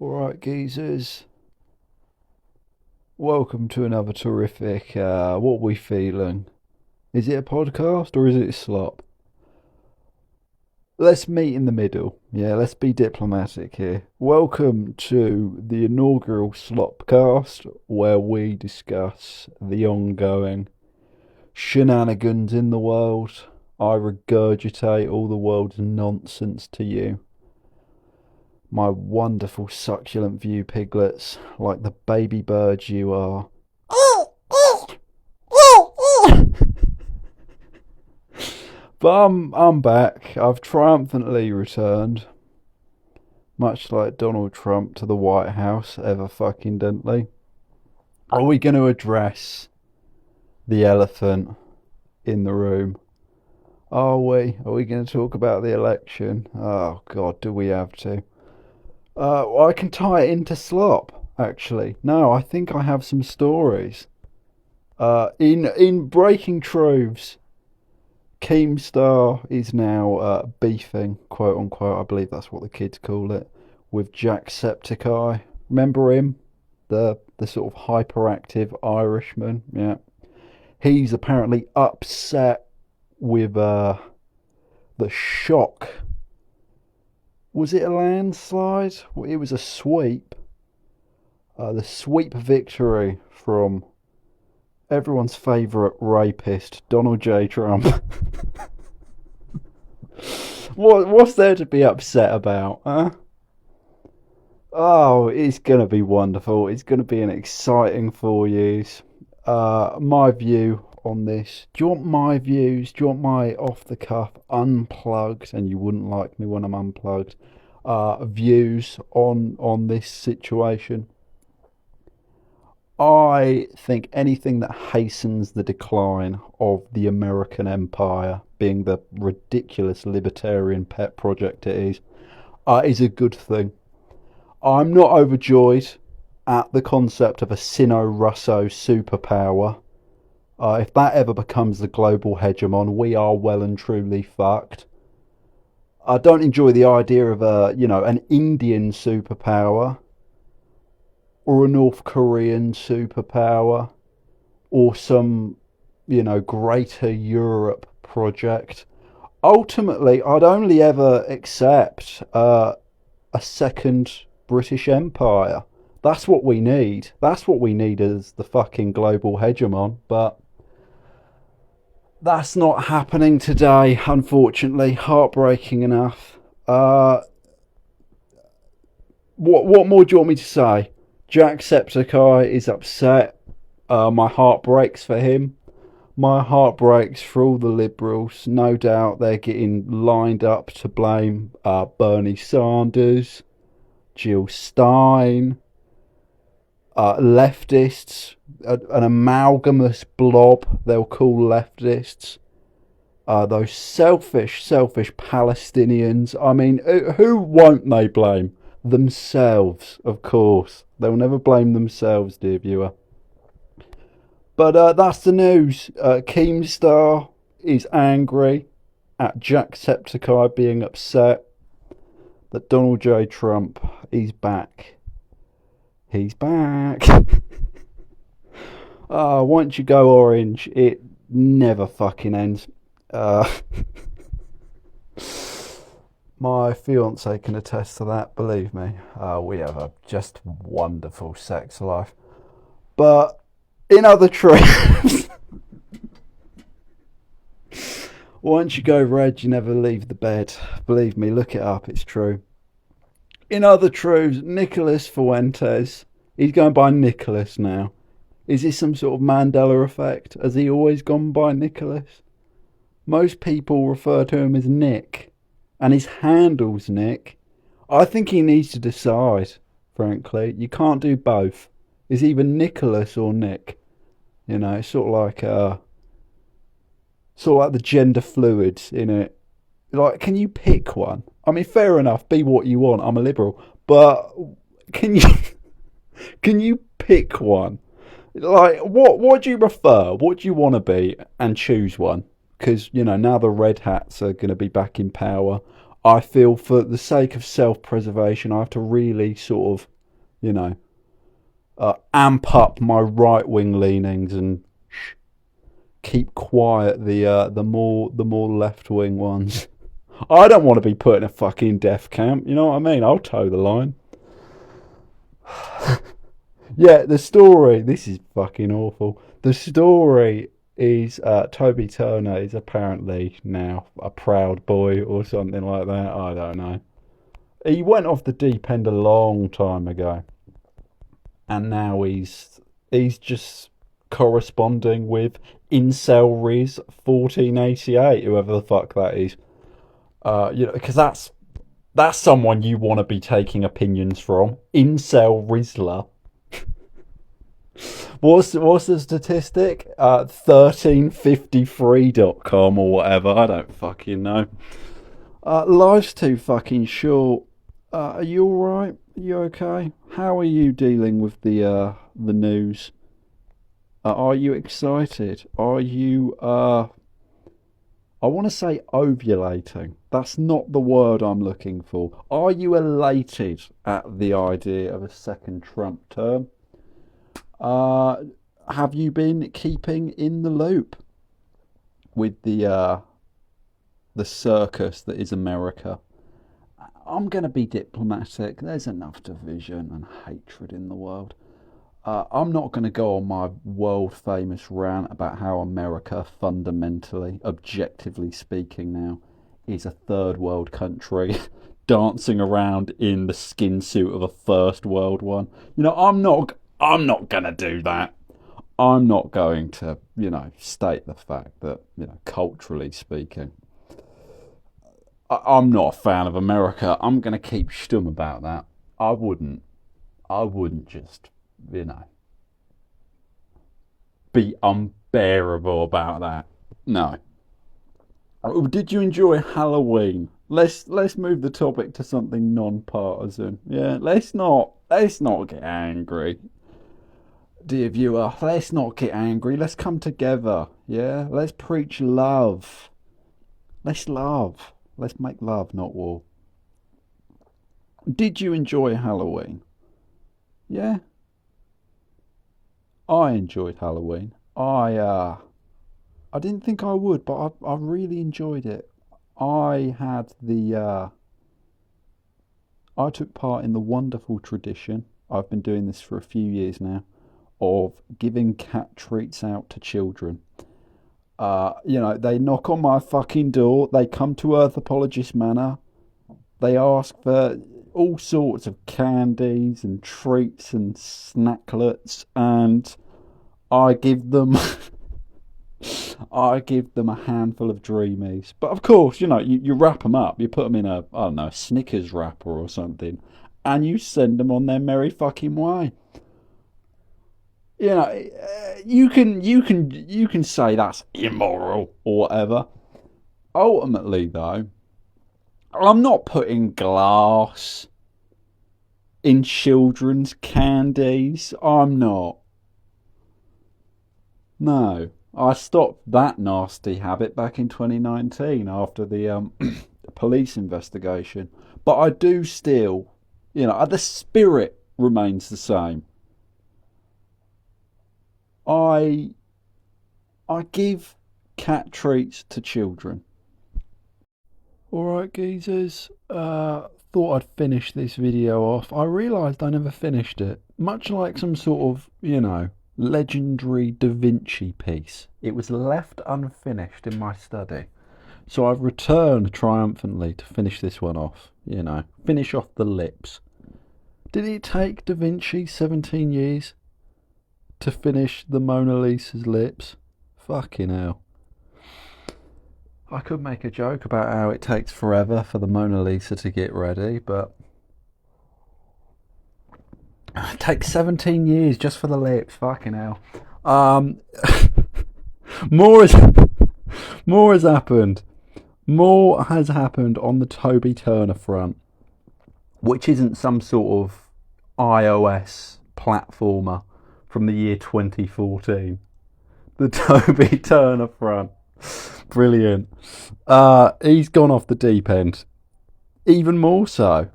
Alright, geezers. Welcome to another terrific. What we feeling? Is it a podcast or is it a slop? Let's meet in the middle. Yeah, let's be diplomatic here. Welcome to the inaugural Slopcast, where we discuss the ongoing shenanigans in the world. I regurgitate all the world's nonsense to you. My wonderful succulent view piglets, like the baby birds you are. But I'm back. I've triumphantly returned. Much like Donald Trump to the White House, ever fucking dently. Are we going to address the elephant in the room? Are we? Are we going to talk about the election? Oh God, do we have to? I can tie it into Slop, actually. No, I think I have some stories. In breaking truths, Keemstar is now beefing, quote unquote. I believe that's what the kids call it, with Jacksepticeye. Remember him, the sort of hyperactive Irishman? Yeah, he's apparently upset with the shock. Was it a landslide? It was a sweep. The sweep victory from everyone's favourite rapist, Donald J. Trump. What's there to be upset about, huh? Oh, it's going to be wonderful. It's going to be an exciting 4 years. My view on this. Do you want my views? Do you want my off the cuff, unplugged, and you wouldn't like me when I'm unplugged, views on this situation? I think anything that hastens the decline of the American empire, being the ridiculous libertarian pet project it is a good thing. I'm not overjoyed at the concept of a Sino-Russo superpower. If that ever becomes the global hegemon, we are well and truly fucked. I don't enjoy the idea of an Indian superpower or a North Korean superpower or some, greater Europe project. Ultimately, I'd only ever accept a second British Empire. That's what we need. That's what we need as the fucking global hegemon. But that's not happening today, unfortunately. Heartbreaking enough. What more do you want me to say? Jacksepticeye is upset. My heart breaks for him. My heart breaks for all the Liberals. No doubt they're getting lined up to blame Bernie Sanders, Jill Stein, leftists, an amalgamous blob they'll call leftists. Those selfish Palestinians. I mean, who won't they blame? Themselves, of course. They'll never blame themselves, dear viewer. But that's the news. Keemstar is angry at Jacksepticeye being upset that Donald J. Trump is back. He's back. Once you go orange, it never fucking ends. My fiance can attest to that, believe me. We have a just wonderful sex life. But in other truths, once you go red, you never leave the bed. Believe me, look it up, it's true. In other truths, Nicholas Fuentes, he's going by Nicholas now. Is this some sort of Mandela effect? Has he always gone by Nicholas? Most people refer to him as Nick, and his handle's Nick. I think he needs to decide, frankly. You can't do both. It's either Nicholas or Nick. It's sort of like the gender fluids in it. Like, can you pick one? I mean, fair enough, be what you want. I'm a liberal, but can you pick one? Like, what do you prefer? What do you want to be? And choose one. Because now the red hats are going to be back in power. I feel for the sake of self-preservation, I have to really sort of, you know, amp up my right-wing leanings and keep quiet the more left-wing ones. I don't want to be put in a fucking death camp. You know what I mean? I'll toe the line. Yeah, the story. This is fucking awful. The story is Toby Turner is apparently now a proud boy or something like that. I don't know. He went off the deep end a long time ago, and now he's just corresponding with Incel Riz 1488, whoever the fuck that is. You know, because that's someone you want to be taking opinions from. Incel Rizla. What's the statistic? 1353.com or whatever. I don't fucking know. Life's too fucking short. Are you alright? Are you okay? How are you dealing with the news? Are you excited? Are you I want to say ovulating. That's not the word I'm looking for. Are you elated at the idea of a second Trump term? Have you been keeping in the loop with the circus that is America? I'm going to be diplomatic. There's enough division and hatred in the world. I'm not going to go on my world famous rant about how America fundamentally, objectively speaking now, is a third world country dancing around in the skin suit of a first world one. You know, I'm not going to do that. I'm not going to, you know, state the fact that, you know, culturally speaking, I'm not a fan of America. I'm going to keep stum about that. I wouldn't just, you know, be unbearable about that. No. Did you enjoy Halloween? Let's move the topic to something non-partisan. Yeah, let's not get angry. Dear viewer, let's not get angry. Let's come together. Yeah, let's preach love. Let's love. Let's make love, not war. Did you enjoy Halloween? Yeah. I enjoyed Halloween. I didn't think I would, but I really enjoyed it. I took part in the wonderful tradition. I've been doing this for a few years now, of giving cat treats out to children. You know, they knock on my fucking door. They come to Earth Apologist Manor. They ask for all sorts of candies and treats and snacklets, and I give them a handful of dreamies. But of course, you know, you wrap them up. You put them in a Snickers wrapper or something, and you send them on their merry fucking way. You know, you can say that's immoral or whatever. Ultimately, though, I'm not putting glass in children's candies. I'm not. No, I stopped that nasty habit back in 2019 after the police investigation. But I do still, you know, the spirit remains the same. I give cat treats to children. Alright, geezers, thought I'd finish this video off. I realised I never finished it. Much like some sort of, you know, legendary Da Vinci piece. It was left unfinished in my study. So I've returned triumphantly to finish this one off. You know, finish off the lips. Did it take Da Vinci 17 years to finish the Mona Lisa's lips? Fucking hell. I could make a joke about how it takes forever for the Mona Lisa to get ready, but it takes 17 years just for the lips. Fucking hell. More has happened. More has happened on the Toby Turner front, which isn't some sort of iOS platformer from the year 2014. The Toby Turner front. Brilliant. He's gone off the deep end. even more so.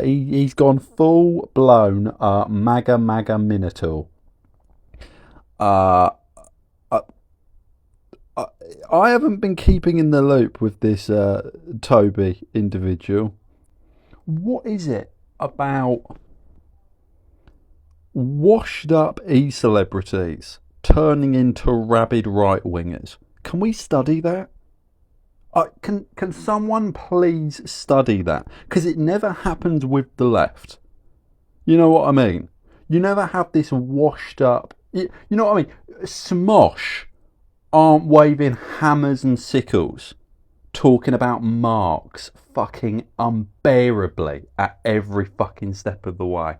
He's gone full blown MAGA Minotaur. Uh, I, I, I haven't been keeping in the loop with this Toby individual. What is it about washed up e-celebrities turning into rabid right-wingers? Can we study that? Can someone please study that? Because it never happens with the left. You know what I mean? You never have this washed up... You know what I mean? Smosh aren't waving hammers and sickles talking about Marx fucking unbearably at every fucking step of the way.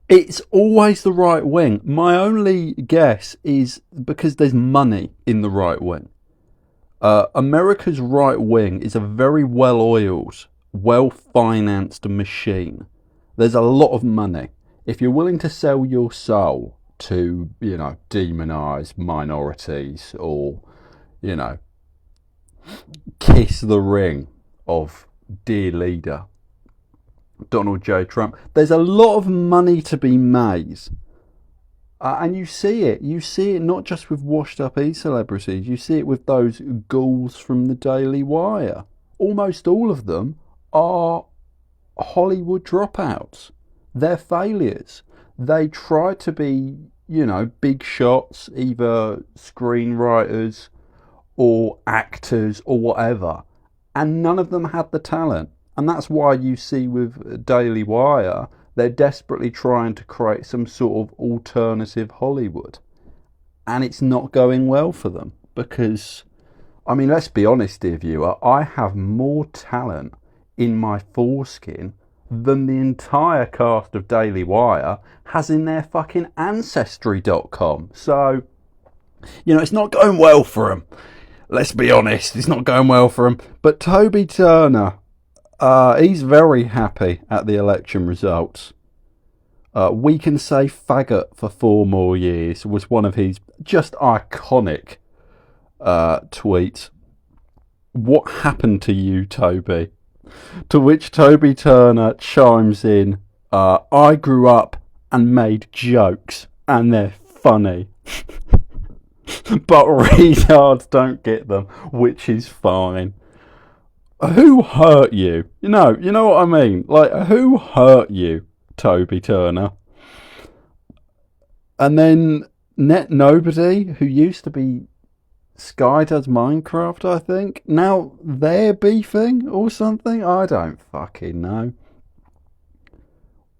It's always the right wing. My only guess is because there's money in the right wing. America's right wing is a very well-oiled, well-financed machine. There's a lot of money. If you're willing to sell your soul to, demonise minorities or, kiss the ring of dear leader Donald J. Trump, there's a lot of money to be made. And you see it. You see it not just with washed up e-celebrities. You see it with those ghouls from the Daily Wire. Almost all of them are Hollywood dropouts. They're failures. They try to be, big shots, either screenwriters or actors or whatever. And none of them had the talent. And that's why you see with Daily Wire, they're desperately trying to create some sort of alternative Hollywood. And it's not going well for them. Because, let's be honest, dear viewer, I have more talent in my foreskin than the entire cast of Daily Wire has in their fucking Ancestry.com. So, it's not going well for them. Let's be honest, it's not going well for them. But Toby Turner... he's very happy at the election results. We can say faggot for 4 more years was one of his just iconic tweets. What happened to you, Toby? To which Toby Turner chimes in, I grew up and made jokes and they're funny. But retards don't get them, which is fine. Who hurt you? You know what I mean? Like, who hurt you, Toby Turner? And then Net Nobody, who used to be Sky Does Minecraft, I think. Now they're beefing or something? I don't fucking know.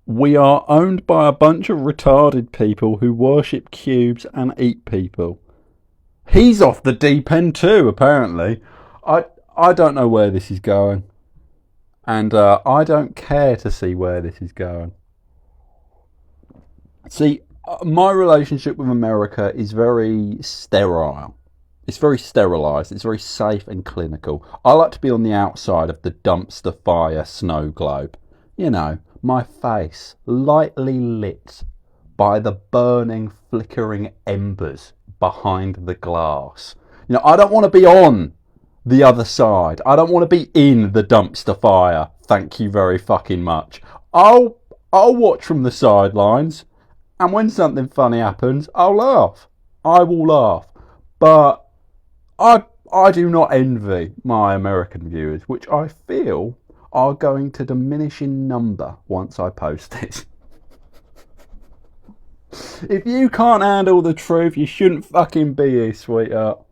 We are owned by a bunch of retarded people who worship cubes and eat people. He's off the deep end too, apparently. I don't know where this is going. And I don't care to see where this is going. See, my relationship with America is very sterile. It's very sterilised. It's very safe and clinical. I like to be on the outside of the dumpster fire snow globe. My face lightly lit by the burning, flickering embers behind the glass. I don't want to be on the other side. I don't want to be in the dumpster fire. Thank you very fucking much. I'll watch from the sidelines, and when something funny happens, I'll laugh. I will laugh. But I do not envy my American viewers, which I feel are going to diminish in number once I post this. If you can't handle the truth, you shouldn't fucking be here, sweetheart.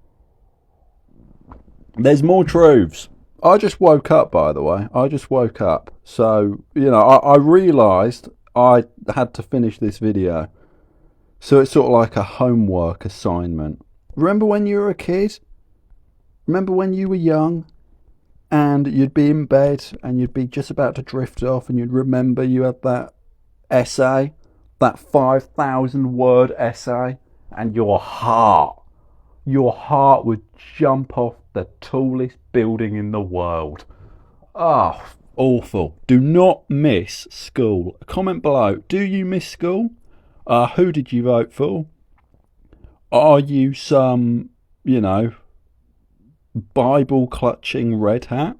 There's more truths. I just woke up, by the way. I just woke up. So, I realised I had to finish this video. So it's sort of like a homework assignment. Remember when you were a kid? Remember when you were young? And you'd be in bed and you'd be just about to drift off and you'd remember you had that essay, that 5,000 word essay, and your heart would jump off the tallest building in the world. Oh, awful. Do not miss school. Comment below. Do you miss school? Who did you vote for? Are you some, Bible clutching red hat?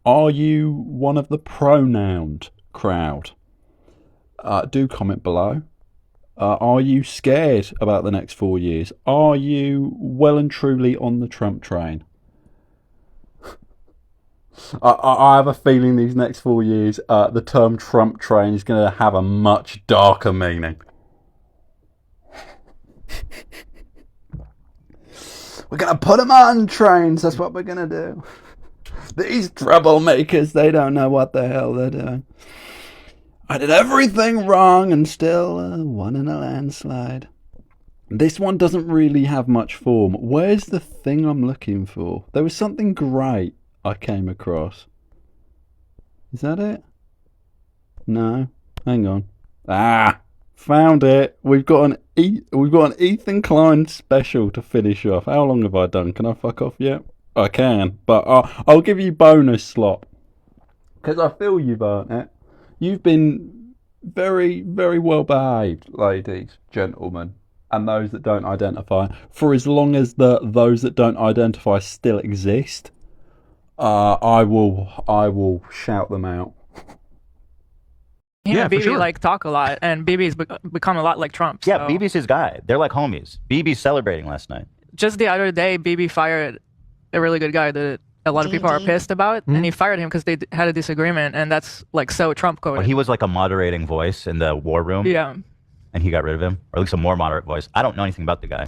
Are you one of the pronouned crowd? Do comment below. Are you scared about the next 4 years? Are you well and truly on the Trump train? I have a feeling these next 4 years, the term Trump train is going to have a much darker meaning. We're going to put them on trains. That's what we're going to do. These troublemakers, they don't know what the hell they're doing. I did everything wrong and still won in a landslide. This one doesn't really have much form. Where's the thing I'm looking for? There was something great I came across. Is that it? No. Hang on. Found it. We've got an Ethan Klein special to finish off. How long have I done? Can I fuck off yet? I can, but I'll give you bonus slot because I feel you've earned it. You've been very, very well behaved, ladies, gentlemen, and those that don't identify. For as long as those that don't identify still exist, I will shout them out. And BB sure. Talk a lot, and BB's become a lot like Trump. Yeah, so. BB's his guy. They're like homies. BB's celebrating last night. Just the other day, BB fired a really good guy that a lot of people are pissed about, and he fired him because they had a disagreement, and that's so Trump coded. Well, he was like a moderating voice in the war room. Yeah. And he got rid of him, or at least a more moderate voice. I don't know anything about the guy.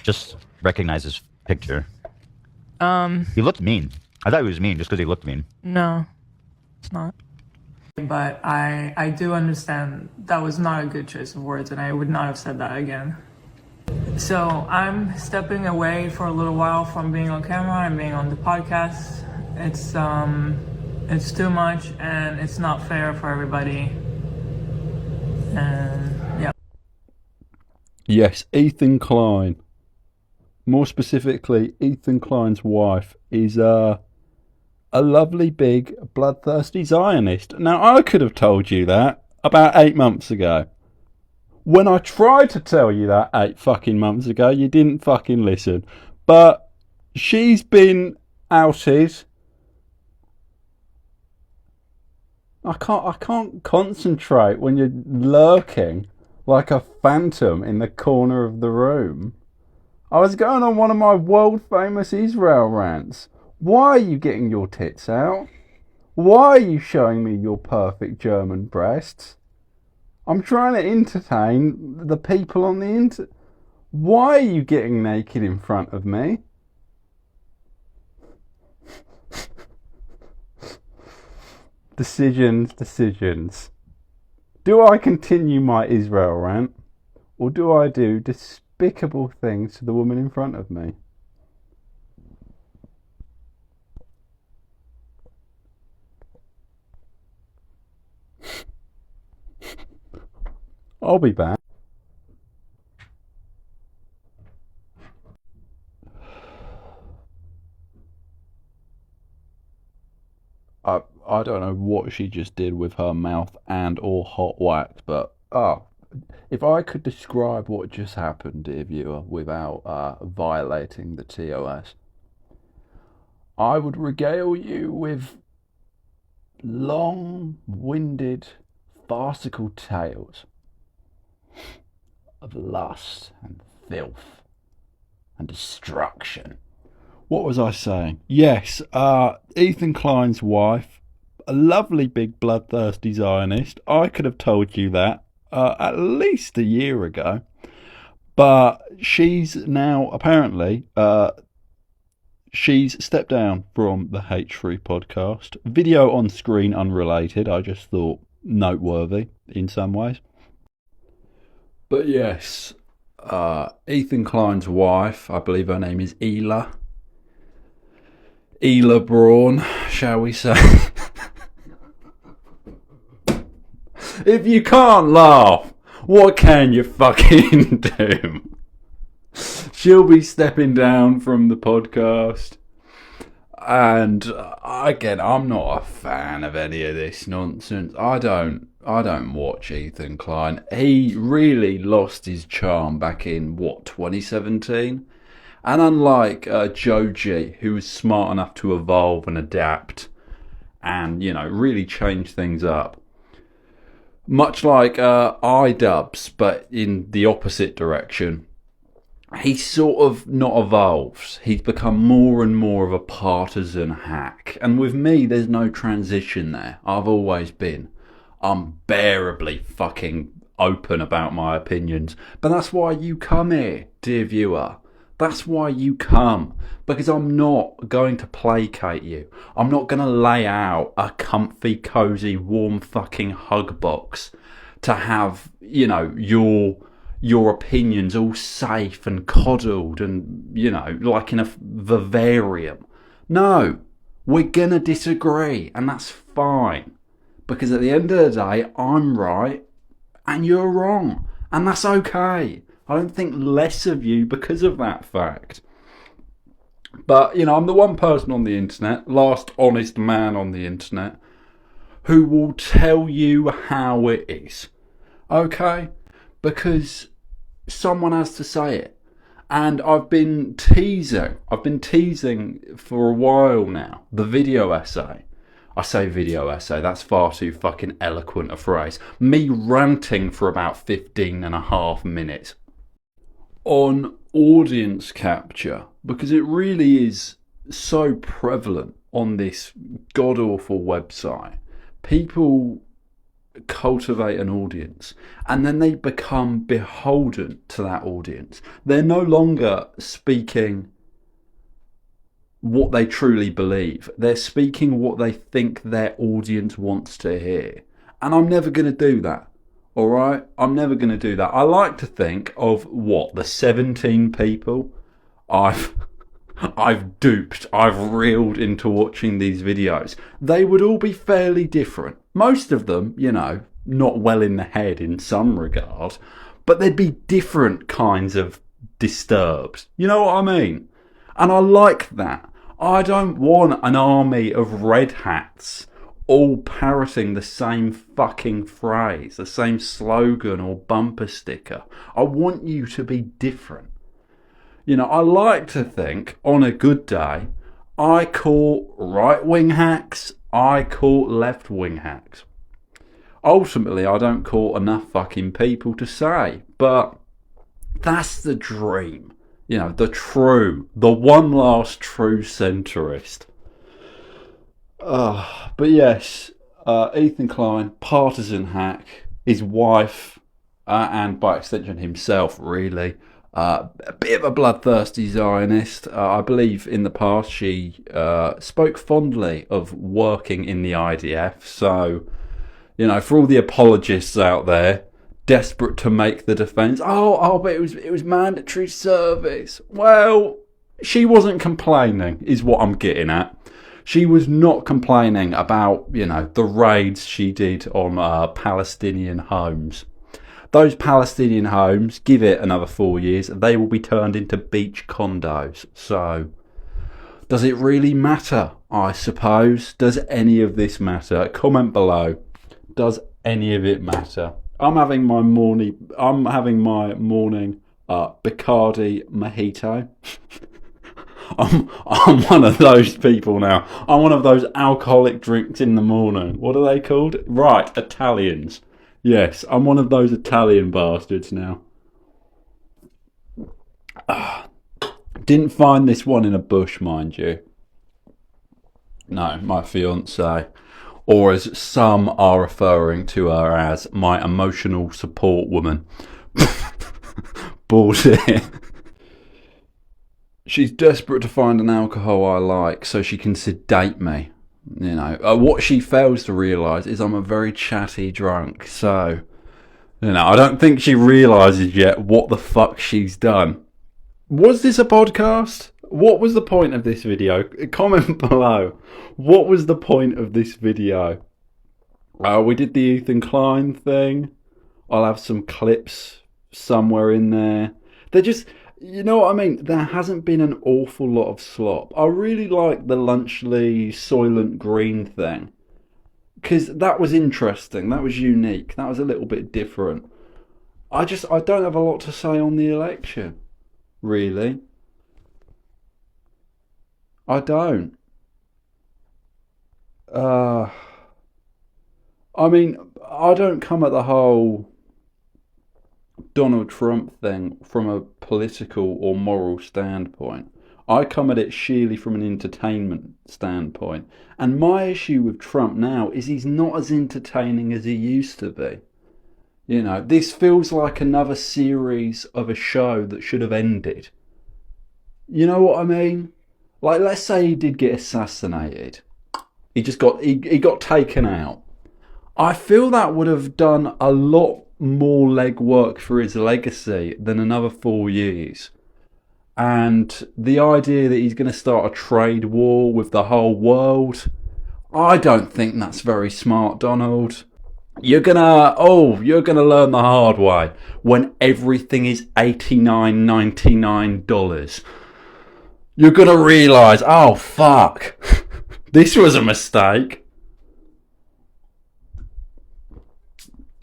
Just recognize his picture. He looked mean. I thought he was mean just because he looked mean. No, it's not. But I do understand that was not a good choice of words, and I would not have said that again. So I'm stepping away for a little while from being on camera and being on the podcast. It's too much, and it's not fair for everybody. And yeah. Yes, Ethan Klein. More specifically, Ethan Klein's wife is a lovely, big, bloodthirsty Zionist. Now, I could have told you that about 8 months ago. When I tried to tell you that 8 fucking months ago, you didn't fucking listen. But she's been outed. I can't concentrate when you're lurking like a phantom in the corner of the room. I was going on one of my world famous Israel rants. Why are you getting your tits out? Why are you showing me your perfect German breasts? I'm trying to entertain the people on the internet. Why are you getting naked in front of me? Decisions. Do I continue my Israel rant? Or do I do despicable things to the woman in front of me? I'll be back. I don't know what she just did with her mouth and or hot wax, but if I could describe what just happened, dear viewer, without violating the TOS, I would regale you with long-winded, farcical tales of lust and filth and destruction. What was I saying? Yes, Ethan Klein's wife, a lovely big bloodthirsty Zionist. I could have told you that at least a year ago. But she's now, apparently, she's stepped down from the H3 podcast. Video on screen unrelated, I just thought noteworthy in some ways. But yes, Ethan Klein's wife, I believe her name is Ela Braun, shall we say. If you can't laugh, what can you fucking do? She'll be stepping down from the podcast. And again, I'm not a fan of any of this nonsense. I don't watch Ethan Klein. He really lost his charm back in 2017. And unlike Joe G, who was smart enough to evolve and adapt and, you know, really change things up. Much like iDubbbz, but in the opposite direction. He's sort of not evolved. He's become more and more of a partisan hack. And with me, there's no transition there. I've always been unbearably fucking open about my opinions. But that's why you come here, dear viewer. That's why you come. Because I'm not going to placate you. I'm not going to lay out a comfy, cosy, warm fucking hug box to have, you know, your opinions all safe and coddled and, you know, like in a vivarium. No, we're gonna disagree, and that's fine. Because at the end of the day, I'm right and you're wrong. And that's okay. I don't think less of you because of that fact. But, you know, I'm the one person on the internet, last honest man on the internet, who will tell you how it is. Okay? Because someone has to say it. And I've been teasing for a while now, the video essay. I say video essay, that's far too fucking eloquent a phrase. Me ranting for about 15 and a half minutes on audience capture, because it really is so prevalent on this god-awful website. People cultivate an audience and then they become beholden to that audience. They're no longer speaking what they truly believe. They're speaking what they think their audience wants to hear. And I'm never going to do that. Alright? I'm never going to do that. I like to think of the 17 people I've duped, I've reeled into watching these videos. They would all be fairly different. Most of them, you know, not well in the head in some regard, but they'd be different kinds of disturbed. You know what I mean? And I like that. I don't want an army of red hats all parroting the same fucking phrase, the same slogan or bumper sticker. I want you to be different. You know, I like to think, on a good day, I caught right-wing hacks, I caught left-wing hacks. Ultimately, I don't caught enough fucking people to say, but that's the dream. You know, the one last true centrist. But yes, Ethan Klein, partisan hack, his wife, and by extension himself, really, a bit of a bloodthirsty Zionist. I believe in the past she spoke fondly of working in the IDF. So, you know, for all the apologists out there, desperate to make the defence, but it was mandatory service. Well, she wasn't complaining, is what I'm getting at. She was not complaining about, you know, the raids she did on Palestinian homes. Those Palestinian homes, give it another 4 years, they will be turned into beach condos. So, does it really matter, I suppose? Does any of this matter? Comment below. Does any of it matter? I'm having my morning Bacardi mojito. I'm one of those people now. I'm one of those alcoholic drinks in the morning. What are they called? Right, Italians. Yes, I'm one of those Italian bastards now. Didn't find this one in a bush, mind you. No, my fiancée. Or as some are referring to her as, my emotional support woman. Bullshit. She's desperate to find an alcohol I like so she can sedate me. You know, what she fails to realise is I'm a very chatty drunk. So, you know, I don't think she realises yet what the fuck she's done. Was this a podcast? What was the point of this video? Comment below. What was the point of this video? We did the Ethan Klein thing. I'll have some clips somewhere in there. They're just... You know what I mean? There hasn't been an awful lot of slop. I really like the Lunchley Soylent Green thing. Because that was interesting. That was unique. That was a little bit different. I don't have a lot to say on the election. Really. I don't. Uh, I mean, I don't come at the whole Donald Trump thing from a political or moral standpoint. I come at it sheerly from an entertainment standpoint. And my issue with Trump now is he's not as entertaining as he used to be. You know, this feels like another series of a show that should have ended. You know what I mean? Like, let's say he did get assassinated. He got taken out. I feel that would have done a lot more legwork for his legacy than another 4 years. And the idea that he's going to start a trade war with the whole world, I don't think that's very smart, Donald. You're gonna learn the hard way when everything is $89.99. You're gonna realise, oh fuck, this was a mistake.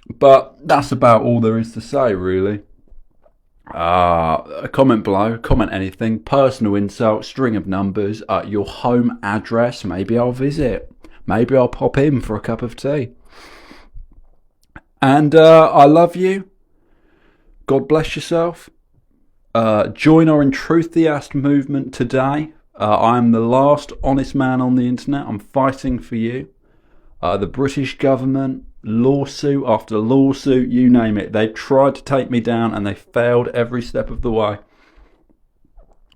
But that's about all there is to say, really. A comment below, comment anything, personal insult, string of numbers, your home address. Maybe I'll visit. Maybe I'll pop in for a cup of tea. And I love you. God bless yourself. Join our enthusiast movement today. I'm the last honest man on the internet. I'm fighting for you. The British government, lawsuit after lawsuit, you name it. They tried to take me down and they failed every step of the way.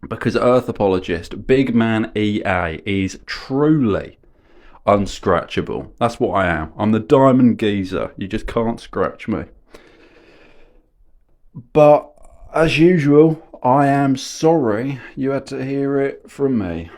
Because Earth apologist, big man EA, is truly unscratchable. That's what I am. I'm the diamond geezer. You just can't scratch me. But as usual, I am sorry you had to hear it from me.